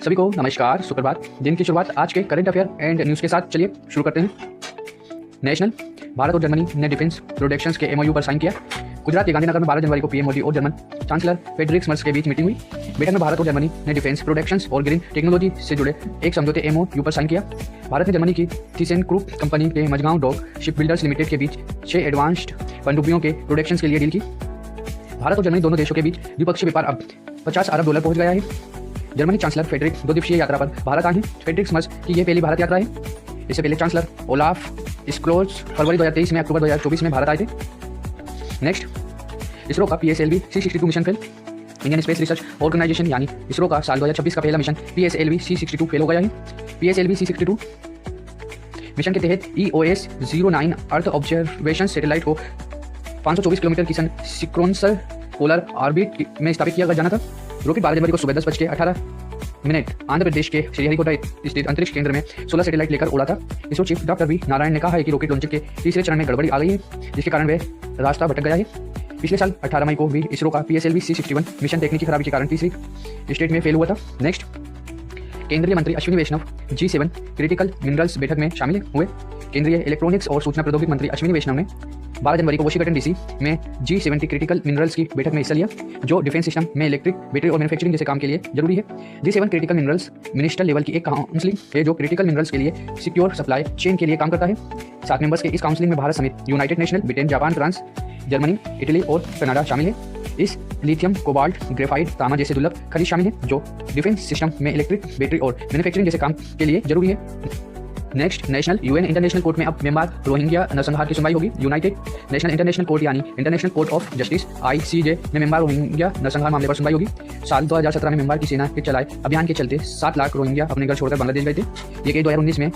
सभी को नमस्कार, सुप्रभात। दिन की शुरुआत आज के करंट अफेयर एंड न्यूज़ के साथ चलिए शुरू करते हैं। नेशनल, भारत और जर्मनी ने डिफेंस प्रोडक्शंस के एमओयू पर साइन किया। गुजरात के गांधीनगर में 12 जनवरी को पीएम मोदी और जर्मन चांसलर फ्रेडरिक मर्स के बीच मीटिंग हुई। बैठक में भारत और जर्मनी ने डिफेंस प्रोडक्शंस और ग्रीन टेक्नोलॉजी से जुड़े एक समझौते एमओयू पर साइन किया। भारत ने जर्मनी की थीसेन ग्रुप कंपनी के Mazagon dock ship builders limited के बीच 6 एडवांस्ड पनडुब्बियों के प्रोडक्शंस के लिए डील की। भारत और जर्मनी दोनों देशों के बीच द्विपक्षीय व्यापार अब $50 अरब पहुंच गया है। जर्मनी चांसलर फ्रेडरिक 2 दिवसीय यात्रा पर भारत आए हैं। फ्रेडरिक मर्स की यह पहली भारत यात्रा है। इससे पहले चांसलर ओलाफ स्क्लोज फरवरी 2023 में अक्टूबर 2024 में भारत आए थे। नेक्स्ट, इसरो का PSLV C62 mission fail. Indian space research organisation यानी इसरो का साल 2026 का पहला मिशन PSLV C62 फेल हो गया है। PSLV C62 मिशन के तहत EOS 09 अर्थ ऑब्जर्वेशन सैटेलाइट को 524 किलोमीटर की सिंक्रोनस पोलर ऑर्बिट में स्थापित किया जाना था। रॉकेट 12 जनवरी को सुबह 10:18 आंध्र प्रदेश के श्रीहरिकोटा स्थित अंतरिक्ष केंद्र में 16 सैटेलाइट लेकर उड़ा था। ISRO chief doctor V Narayan ने कहा है कि रॉकेट लॉन्चिंग के तीसरे चरण में गड़बड़ी आ गई है, जिसके कारण वह रास्ता भटक गया है। पिछले साल 18 मई को भी इसरो का PSLV C61 मिशन तकनीकी खराबी के कारण तीसरी स्टेट में फेल हुआ था। नेक्स्ट, केंद्रीय मंत्री अश्विनी वैष्णव G7 क्रिटिकल मिनरल्स बैठक में शामिल हुए। केंद्रीय इलेक्ट्रॉनिक्स और सूचना प्रौद्योगिकी मंत्री अश्विनी वैष्णव ने 12 जनवरी को वॉशिंगटन DC में G70 क्रिटिकल मिनरल्स की बैठक में हिस्सा लिया, जो डिफेंस सिस्टम में इलेक्ट्रिक बैटरी और मैन्युफैक्चरिंग जैसे काम के लिए जरूरी है। G7 critical minerals minister level की एक काउंसिल है जो क्रिटिकल मिनरल्स के लिए सिक्योर सप्लाई चेन के लिए काम करता है। 7 मेंबर्स के इस काउंसिल में भारत समेत United national, Britain, Japan, France, Germany, Italy और कनाडा शामिल है। इस लिथियम, कोबाल्ट, ग्रेफाइट, तांबा जैसे दुर्लभ खनिज शामिल है जो डिफेंस सिस्टम में इलेक्ट्रिक बैटरी और मैन्युफैक्चरिंग जैसे काम के लिए जरूरी है। Next, national UN international court में अब म्यांमार रोहिंग्या नरसंहार की सुनवाई होगी। यूनाइटेड नेशनल इंटरनेशनल कोर्ट यानी international court of justice ICJ में म्यांमार रोहिंग्या नरसंहार मामले पर सुनवाई होगी। साल 2017 में म्यांमार की सेना के चलाए अभियान के चलते 7 लाख रोहिंग्या अपने घर छोड़कर बांग्लादेश गए थे। ये केस 2019 में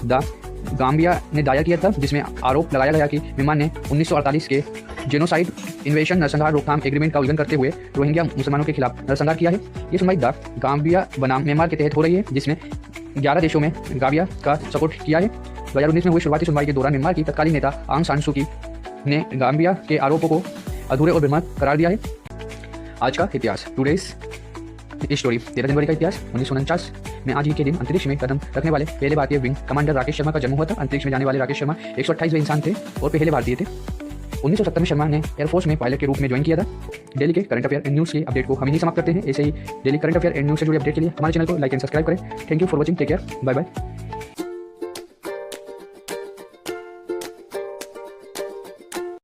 गाम्बिया ने दायर किया था, जिसमें आरोप लगाया गया कि म्यांमार ने 1948 के जेनोसाइड इन्वेशन नरसंहार रोकथाम एग्रीमेंट का उल्लंघन करते हुए रोहिंग्या मुसलमानों के खिलाफ नरसंहार किया है। ये सुनवाई गाम्बिया बनाम म्यांमार के तहत हो रही है, जिसमें 11 देशों में गाम्बिया का सपोर्ट किया है। 2019 में हुई शुरुआती सुनवाई के दौरान म्यांमार की तत्कालीन नेता आंग सान सू की ने गाम्बिया के आरोपों को अधूरे और भ्रामक करार दिया है। आज का इतिहास, टुडेज स्टोरी। 13 जनवरी का इतिहास। 1949 में आज ही के दिन अंतरिक्ष में कदम रखने वाले पहले भारतीय विंग कमांडर राकेश शर्मा का जन्म हुआ था। अंतरिक्ष में जाने वाले राकेश शर्मा 128वें इंसान थे और पहले भारतीय थे। 1970 में शर्मा ने एयरफोर्स में पायलट के रूप में ज्वाइन किया था। डेली के करंट अफेयर एंड न्यूज़ के अपडेट को हम यहीं समाप्त करते हैं। ऐसे ही daily current affair and news से जुड़े अपडेट के लिए हमारे चैनल को लाइक एंड सब्सक्राइब करें। Thank you for watching, take care, bye bye.